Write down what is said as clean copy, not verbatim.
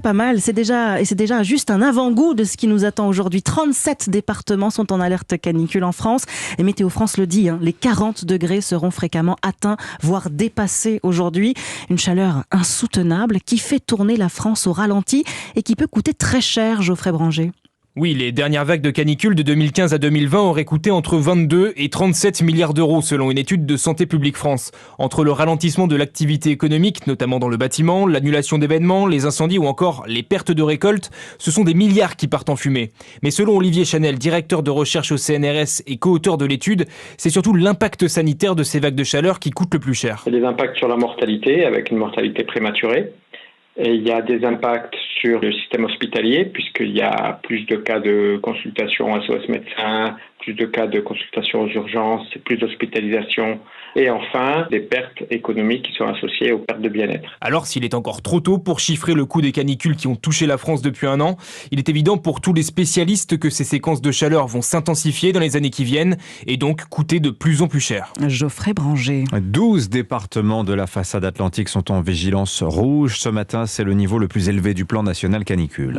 Pas mal, c'est déjà juste un avant-goût de ce qui nous attend aujourd'hui. 37 départements sont en alerte canicule en France et Météo France le dit, les 40 degrés seront fréquemment atteints, voire dépassés aujourd'hui. Une chaleur insoutenable qui fait tourner la France au ralenti et qui peut coûter très cher, Geoffrey Branger. Oui, les dernières vagues de canicule de 2015 à 2020 auraient coûté entre 22 et 37 milliards d'euros selon une étude de Santé publique France. Entre le ralentissement de l'activité économique, notamment dans le bâtiment, l'annulation d'événements, les incendies ou encore les pertes de récoltes, ce sont des milliards qui partent en fumée. Mais selon Olivier Chanel, directeur de recherche au CNRS et co-auteur de l'étude, c'est surtout l'impact sanitaire de ces vagues de chaleur qui coûte le plus cher. Il y a des impacts sur la mortalité, avec une mortalité prématurée. Et il y a des impacts sur le système hospitalier, puisqu'il y a plus de cas de consultation SOS médecin, plus de cas de consultation aux urgences, plus d'hospitalisation. Et enfin, des pertes économiques qui sont associées aux pertes de bien-être. Alors, s'il est encore trop tôt pour chiffrer le coût des canicules qui ont touché la France depuis un an, il est évident pour tous les spécialistes que ces séquences de chaleur vont s'intensifier dans les années qui viennent et donc coûter de plus en plus cher. Geoffrey Branger. 12 départements de la façade atlantique sont en vigilance rouge. Ce matin, c'est le niveau le plus élevé du plan national canicule.